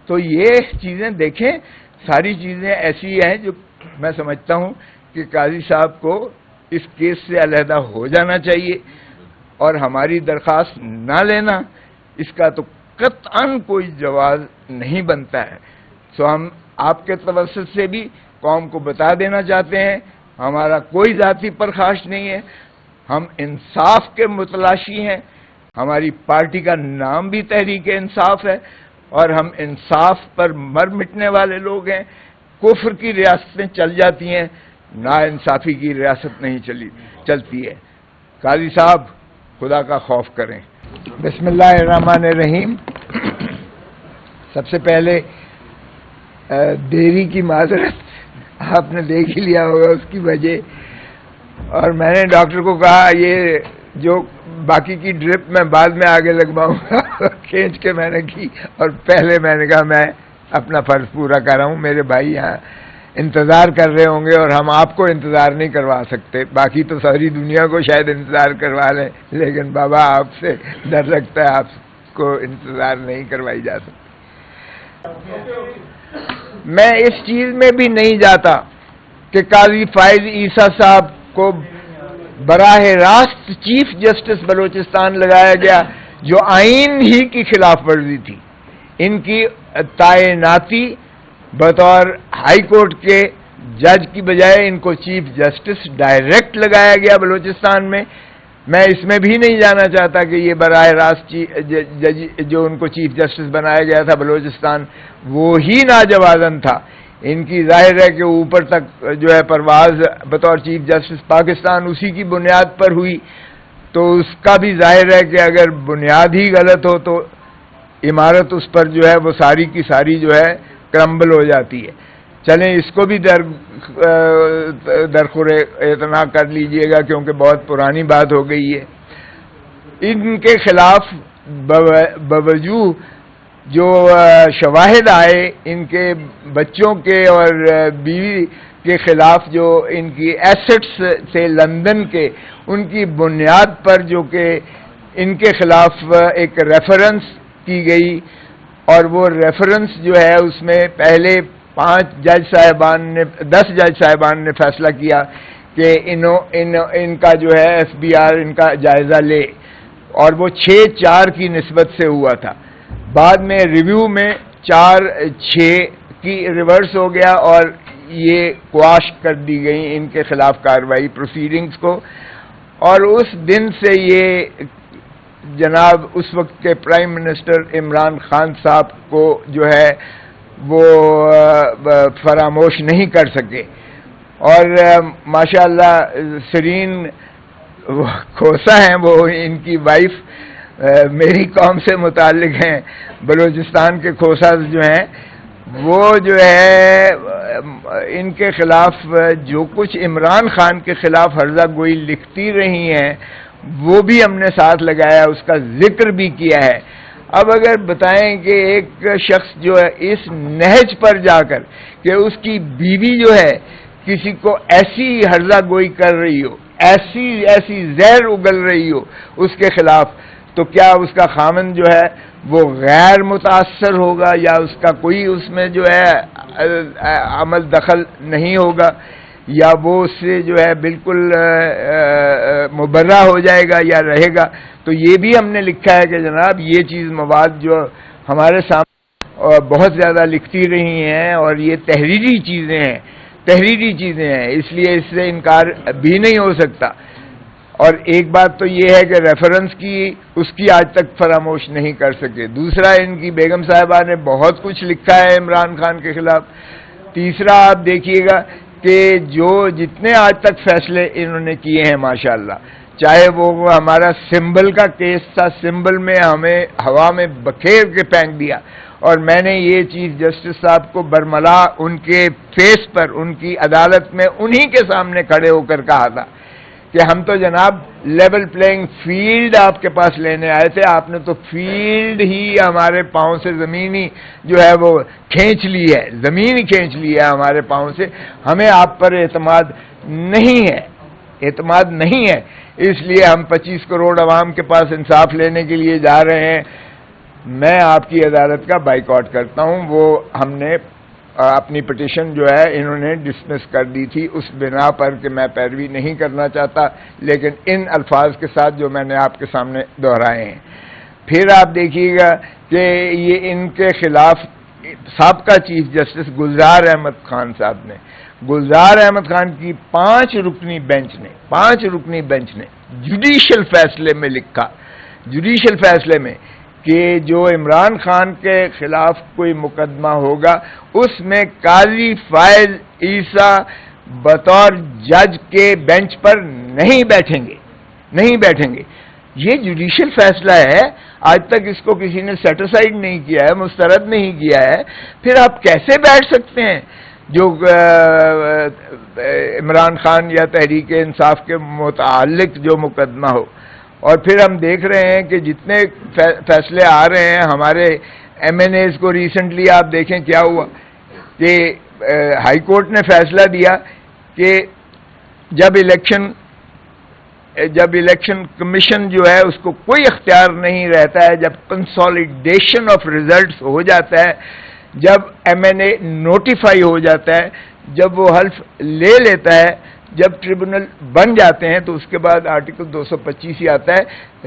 تو یہ چیزیں دیکھیں، ساری چیزیں ایسی ہیں جو میں سمجھتا ہوں کہ قاضی صاحب کو اس کیس سے علیحدہ ہو جانا چاہیے اور ہماری درخواست نہ لینا، اس کا تو قطعاً کوئی جواز نہیں بنتا ہے۔ سو ہم آپ کے توسط سے بھی قوم کو بتا دینا چاہتے ہیں، ہمارا کوئی ذاتی پرخاش نہیں ہے، ہم انصاف کے متلاشی ہیں، ہماری پارٹی کا نام بھی تحریک انصاف ہے اور ہم انصاف پر مر مٹنے والے لوگ ہیں۔ کفر کی ریاستیں چل جاتی ہیں، نا انصافی کی ریاست نہیں چلتی ہے۔ قاضی صاحب خدا کا خوف کریں۔ بسم اللہ الرحمن الرحیم۔ سب سے پہلے دیری کی معذرت، آپ نے دیکھ ہی لیا ہوگا اس کی وجہ، اور میں نے ڈاکٹر کو کہا یہ جو باقی کی ڈرپ میں بعد میں آگے لگواؤں گا، کھینچ کے میں نے کی، اور پہلے میں نے کہا میں اپنا فرض پورا کر رہا ہوں، میرے بھائی یہاں انتظار کر رہے ہوں گے اور ہم آپ کو انتظار نہیں کروا سکتے، باقی تو ساری دنیا کو شاید انتظار کروا لیں، لیکن بابا آپ سے ڈر لگتا ہے، آپ کو انتظار نہیں کروائی جا سکتی۔ میں اس چیز میں بھی نہیں جاتا کہ قاضی فائز عیسیٰ صاحب کو براہ راست چیف جسٹس بلوچستان لگایا گیا، جو آئین ہی کی خلاف ورزی تھی۔ ان کی تعیناتی بطور ہائی کورٹ کے جج کی بجائے ان کو چیف جسٹس ڈائریکٹ لگایا گیا بلوچستان میں۔ میں اس میں بھی نہیں جانا چاہتا کہ یہ براہ راست جج جو ان کو چیف جسٹس بنایا گیا تھا بلوچستان، وہی ناجوازن تھا۔ ان کی ظاہر ہے کہ اوپر تک جو ہے پرواز بطور چیف جسٹس پاکستان اسی کی بنیاد پر ہوئی، تو اس کا بھی ظاہر ہے کہ اگر بنیاد ہی غلط ہو تو عمارت اس پر جو ہے وہ ساری کی ساری جو ہے کرمبل ہو جاتی ہے۔ چلیں اس کو بھی درخور اعتنا کر لیجئے گا کیونکہ بہت پرانی بات ہو گئی ہے۔ ان کے خلاف بوجوہ جو شواہد آئے، ان کے بچوں کے اور بیوی کے خلاف جو ان کی ایسٹس تھے لندن کے، ان کی بنیاد پر جو کہ ان کے خلاف ایک ریفرنس کی گئی، اور وہ ریفرنس جو ہے اس میں پہلے 10 جج صاحبان نے فیصلہ کیا کہ ان کا جو ہے ایف بی آر ان کا جائزہ لے، اور وہ 6-4 کی نسبت سے ہوا تھا۔ بعد میں ریویو میں 4-6 کی ریورس ہو گیا اور یہ قواش کر دی گئی ان کے خلاف کارروائی پروسیڈنگز کو، اور اس دن سے یہ جناب اس وقت کے پرائم منسٹر عمران خان صاحب کو جو ہے وہ فراموش نہیں کر سکے۔ اور ماشاءاللہ سرین کھوسا ہیں، وہ ان کی وائف میری قوم سے متعلق ہیں، بلوچستان کے کھوسا جو ہیں، وہ جو ہے ان کے خلاف جو کچھ عمران خان کے خلاف ہرزہ گوئی لکھتی رہی ہیں وہ بھی ہم نے ساتھ لگایا، اس کا ذکر بھی کیا ہے۔ اب اگر بتائیں کہ ایک شخص جو ہے اس نہج پر جا کر کہ اس کی بیوی جو ہے کسی کو ایسی ہرزہ گوئی کر رہی ہو، ایسی زہر اگل رہی ہو اس کے خلاف، تو کیا اس کا خامن جو ہے وہ غیر متاثر ہوگا یا اس کا کوئی اس میں جو ہے عمل دخل نہیں ہوگا، یا وہ اس سے جو ہے بالکل مبرہ ہو جائے گا یا رہے گا؟ تو یہ بھی ہم نے لکھا ہے کہ جناب یہ چیز مواد جو ہمارے سامنے بہت زیادہ لکھتی رہی ہیں اور یہ تحریری چیزیں ہیں، اس لیے اس سے انکار بھی نہیں ہو سکتا۔ اور ایک بات تو یہ ہے کہ ریفرنس کی اس کی آج تک فراموش نہیں کر سکے۔ دوسرا، ان کی بیگم صاحبہ نے بہت کچھ لکھا ہے عمران خان کے خلاف۔ تیسرا، آپ دیکھیے گا کہ جتنے آج تک فیصلے انہوں نے کیے ہیں ماشاءاللہ، چاہے وہ ہمارا سمبل کا کیس تھا، سمبل میں ہمیں ہوا میں بکھیر کے پھینک دیا، اور میں نے یہ چیف جسٹس صاحب کو برملا ان کے فیس پر ان کی عدالت میں انہی کے سامنے کھڑے ہو کر کہا تھا کہ ہم تو جناب لیول پلینگ فیلڈ آپ کے پاس لینے آئے تھے، آپ نے تو فیلڈ ہی ہمارے پاؤں سے زمین ہی جو ہے وہ کھینچ لی ہے، زمین ہی کھینچ لی ہے ہمارے پاؤں سے، ہمیں آپ پر اعتماد نہیں ہے، اس لیے ہم 25 کروڑ عوام کے پاس انصاف لینے کے لیے جا رہے ہیں۔ میں آپ کی عدالت کا بائیکاٹ کرتا ہوں. وہ ہم نے اپنی پٹیشن جو ہے انہوں نے ڈسمس کر دی تھی اس بنا پر کہ میں پیروی نہیں کرنا چاہتا، لیکن ان الفاظ کے ساتھ جو میں نے آپ کے سامنے دہرائے ہیں. پھر آپ دیکھیے گا کہ یہ ان کے خلاف سابقہ چیف جسٹس گلزار احمد خان صاحب نے، گلزار احمد خان کی 5 رکنی بینچ نے جوڈیشل فیصلے میں لکھا، جوڈیشل فیصلے میں، کہ جو عمران خان کے خلاف کوئی مقدمہ ہوگا اس میں قاضی فائز عیسیٰ بطور جج کے بینچ پر نہیں بیٹھیں گے. یہ جوڈیشل فیصلہ ہے، آج تک اس کو کسی نے سیٹسفائیڈ نہیں کیا ہے، مسترد نہیں کیا ہے. پھر آپ کیسے بیٹھ سکتے ہیں جو عمران خان یا تحریک انصاف کے متعلق جو مقدمہ ہو؟ اور پھر ہم دیکھ رہے ہیں کہ جتنے فیصلے آ رہے ہیں ہمارے ایم این ایز کو، ریسنٹلی آپ دیکھیں کیا ہوا کہ ہائی کورٹ نے فیصلہ دیا کہ جب الیکشن کمیشن جو ہے اس کو کوئی اختیار نہیں رہتا ہے، جب کنسالیڈیشن آف ریزلٹس ہو جاتا ہے، جب ایم این اے نوٹیفائی ہو جاتا ہے، جب وہ حلف لے لیتا ہے، جب ٹریبونل بن جاتے ہیں، تو اس کے بعد آرٹیکل 225 ہی آتا ہے،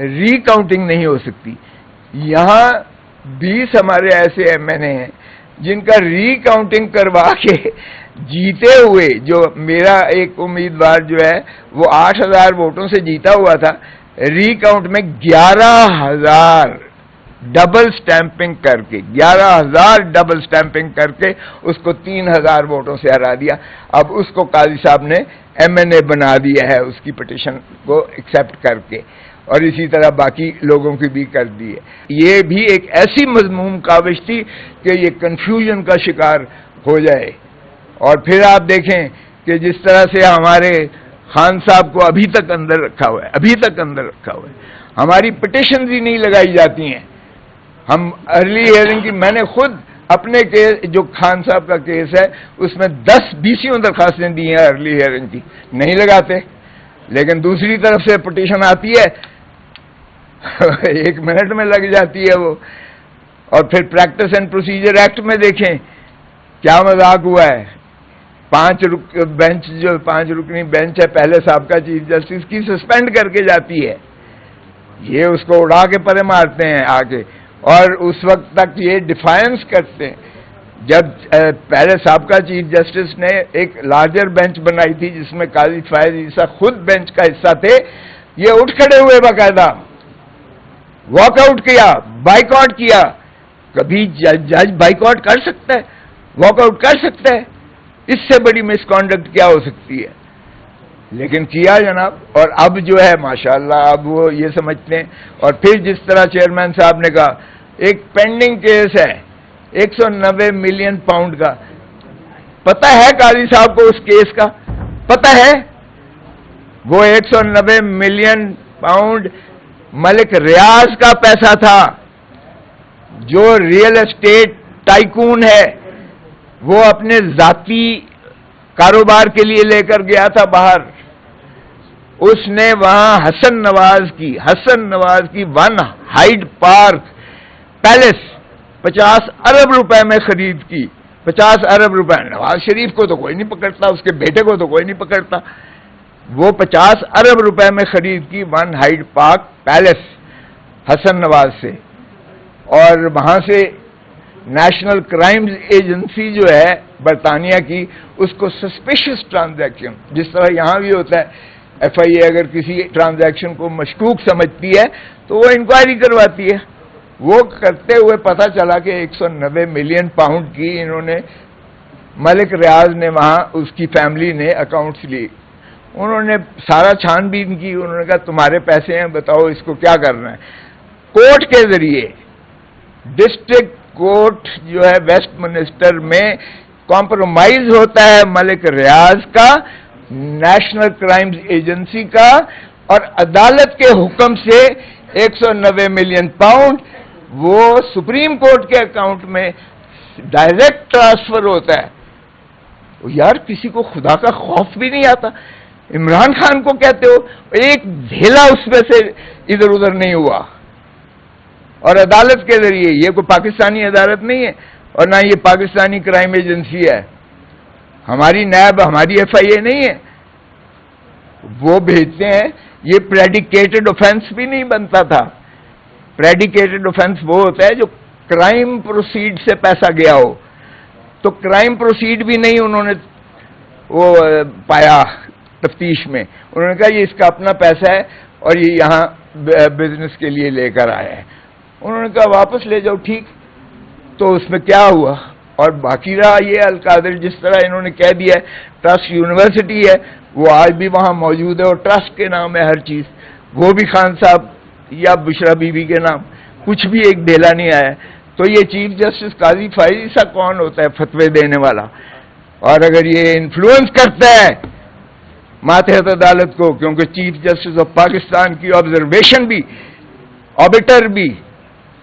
ری کاؤنٹنگ نہیں ہو سکتی. یہاں 20 ہمارے ایسے ایم این اے ہیں جن کا ری کاؤنٹنگ کروا کے جیتے ہوئے، جو میرا ایک امیدوار جو ہے وہ 8,000 ووٹوں سے جیتا ہوا تھا، ری کاؤنٹ میں 11,000 ڈبل سٹیمپنگ کر کے 11,000 ڈبل سٹیمپنگ کر کے اس کو 3,000 ووٹوں سے ہرا دیا. اب اس کو قاضی صاحب نے ایم این اے بنا دیا ہے اس کی پٹیشن کو ایکسیپٹ کر کے، اور اسی طرح باقی لوگوں کی بھی کر دی ہے. یہ بھی ایک ایسی مذموم کاوش تھی کہ یہ کنفیوژن کا شکار ہو جائے. اور پھر آپ دیکھیں کہ جس طرح سے ہمارے خان صاحب کو ابھی تک اندر رکھا ہوا ہے، ہماری پٹیشنز ہی نہیں لگائی جاتی ہیں. ہم ارلی ہیئرنگ کی، میں نے خود اپنے کیس جو خان صاحب کا کیس ہے اس میں 10-20 درخواستیں دی ہیں ارلی ہیئرنگ کی، نہیں لگاتے. لیکن دوسری طرف سے پٹیشن آتی ہے 1 منٹ میں لگ جاتی ہے وہ. اور پھر پریکٹس اینڈ پروسیجر ایکٹ میں دیکھیں کیا مذاق ہوا ہے. 5 رکنی بینچ ہے، پہلے سابقہ چیف جسٹس کی سسپینڈ کر کے جاتی ہے، یہ اس کو اڑا کے پرے مارتے ہیں آ کے. اور اس وقت تک یہ ڈیفائنس کرتے ہیں. جب پہلے سابقہ چیف جسٹس نے ایک لارجر بینچ بنائی تھی جس میں قاضی فائز عیسیٰ خود بینچ کا حصہ تھے، یہ اٹھ کھڑے ہوئے، باقاعدہ واک آؤٹ کیا، بائیک آؤٹ کیا. کبھی جج بائیک آؤٹ کر سکتا ہے، واک آؤٹ کر سکتا ہے؟ اس سے بڑی مس کانڈکٹ کیا ہو سکتی ہے؟ لیکن کیا جناب. اور اب جو ہے ماشاءاللہ اب وہ یہ سمجھتے ہیں. اور پھر جس طرح چیئرمین صاحب نے کہا ایک پینڈنگ کیس ہے 190 ملین پاؤنڈ کا، پتہ ہے قاضی صاحب کو اس کیس کا پتہ ہے؟ وہ 190 ملین پاؤنڈ ملک ریاض کا پیسہ تھا جو ریئل اسٹیٹ ٹائکون ہے. وہ اپنے ذاتی کاروبار کے لیے لے کر گیا تھا باہر. اس نے وہاں حسن نواز کی 1 ہائیڈ پارک پیلس 50 ارب روپے میں خرید کی. 50 ارب روپے. نواز شریف کو تو کوئی نہیں پکڑتا، اس کے بیٹے کو تو کوئی نہیں پکڑتا. وہ 50 ارب روپے میں خرید کی 1 Hyde park palace Hasan Nawaz سے. اور وہاں سے نیشنل کرائمز ایجنسی جو ہے برطانیہ کی، اس کو سسپیشس ٹرانزیکشن، جس طرح یہاں بھی ہوتا ہے، ایف آئی اے اگر کسی ٹرانزیکشن کو مشکوک سمجھتی ہے تو وہ انکوائری کرواتی ہے. وہ کرتے ہوئے پتہ چلا کہ 190 ملین پاؤنڈ کی انہوں نے، ملک ریاض نے وہاں اس کی فیملی نے اکاؤنٹس لی. انہوں نے سارا چھان بین کی. انہوں نے کہا تمہارے پیسے ہیں، بتاؤ اس کو کیا کرنا ہے. کورٹ کے ذریعے ڈسٹرکٹ کورٹ جو ہے ویسٹ منسٹر میں کمپرومائز ہوتا ہے ملک ریاض کا، نیشنل کرائمز ایجنسی کا، اور عدالت کے حکم سے 190 ملین پاؤنڈ وہ سپریم کورٹ کے اکاؤنٹ میں ڈائریکٹ ٹرانسفر ہوتا ہے. یار کسی کو خدا کا خوف بھی نہیں آتا. عمران خان کو کہتے ہو ایک دھیلا اس میں سے ادھر ادھر نہیں ہوا. اور عدالت کے ذریعے. یہ کوئی پاکستانی عدالت نہیں ہے اور نہ یہ پاکستانی کرائم ایجنسی ہے. ہماری نیب ہماری ایف آئی اے نہیں ہے. وہ بھیجتے ہیں. یہ پریڈیکیٹڈ آفینس بھی نہیں بنتا تھا. پریڈیکیٹڈ آفینس وہ ہوتا ہے جو کرائم پروسیڈ سے پیسہ گیا ہو. تو کرائم پروسیڈ بھی نہیں انہوں نے وہ پایا تفتیش میں. انہوں نے کہا یہ اس کا اپنا پیسہ ہے اور یہ یہاں بزنس کے لیے لے کر آیا ہے. انہوں نے کہا واپس لے جاؤ. ٹھیک. تو اس میں کیا ہوا؟ اور باقی رہا یہ القادر جس طرح انہوں نے کہہ دیا ہے ٹرسٹ یونیورسٹی ہے وہ آج بھی وہاں موجود ہے اور ٹرسٹ کے نام ہے ہر چیز. وہ بھی خان صاحب یا بشرا بی بی کے نام. کچھ بھی ایک ڈھیلا نہیں آیا. تو یہ چیف جسٹس قاضی فائز سا کون ہوتا ہے فتوے دینے والا؟ اور اگر یہ انفلوئنس کرتا ہے ماتحت عدالت کو، کیونکہ چیف جسٹس آف پاکستان کی آبزرویشن بھی آبیٹر بھی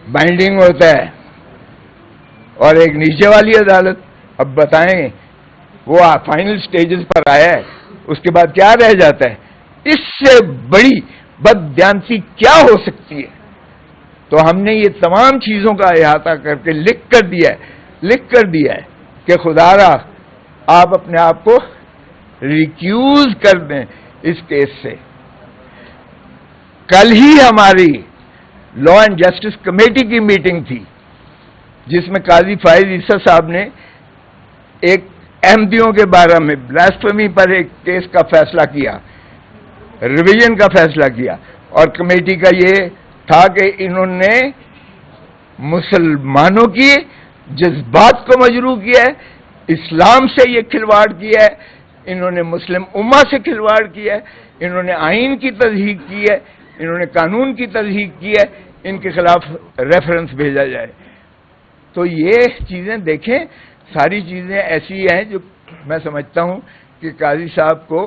بائنڈنگ ہوتا ہے اور ایک نیچے والی عدالت. اب بتائیں وہ فائنل سٹیجز پر آیا ہے اس کے بعد کیا رہ جاتا ہے؟ اس سے بڑی بددیانتی کیا ہو سکتی ہے؟ تو ہم نے یہ تمام چیزوں کا احاطہ کر کے لکھ کر دیا ہے کہ خدا را آپ اپنے آپ کو ریکیوز کر دیں اس کیس سے. کل ہی ہماری لا اینڈ جسٹس کمیٹی کی میٹنگ تھی جس میں قاضی فائز عیسیٰ صاحب نے ایک احمدیوں کے بارے میں بلاسفیمی پر ایک کیس کا فیصلہ کیا، ریویژن کا فیصلہ کیا. اور کمیٹی کا یہ تھا کہ انہوں نے مسلمانوں کی جذبات کو مجروح کیا ہے، اسلام سے یہ کھلواڑ کیا ہے، انہوں نے مسلم امہ سے کھلواڑ کیا ہے، انہوں نے آئین کی تضحیق کی ہے، انہوں نے قانون کی تضحیق کی ہے. ان کے خلاف ریفرنس بھیجا جائے. تو یہ چیزیں دیکھیں، ساری چیزیں ایسی ہیں جو میں سمجھتا ہوں کہ قاضی صاحب کو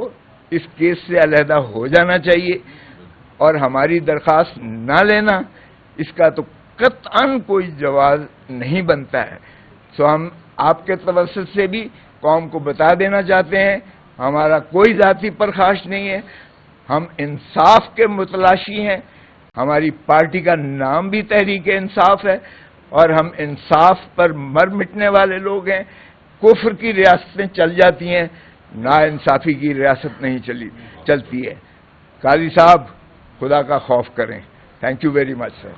اس کیس سے علیحدہ ہو جانا چاہیے اور ہماری درخواست نہ لینا اس کا تو قطعاً کوئی جواز نہیں بنتا ہے. سو ہم آپ کے توسط سے بھی قوم کو بتا دینا چاہتے ہیں ہمارا کوئی ذاتی پرخاش نہیں ہے. ہم انصاف کے متلاشی ہیں. ہماری پارٹی کا نام بھی تحریک انصاف ہے اور ہم انصاف پر مر مٹنے والے لوگ ہیں. کفر کی ریاستیں چل جاتی ہیں، نا انصافی کی ریاست نہیں چلتی ہے. قاضی صاحب خدا کا خوف کریں. Thank you very much sir.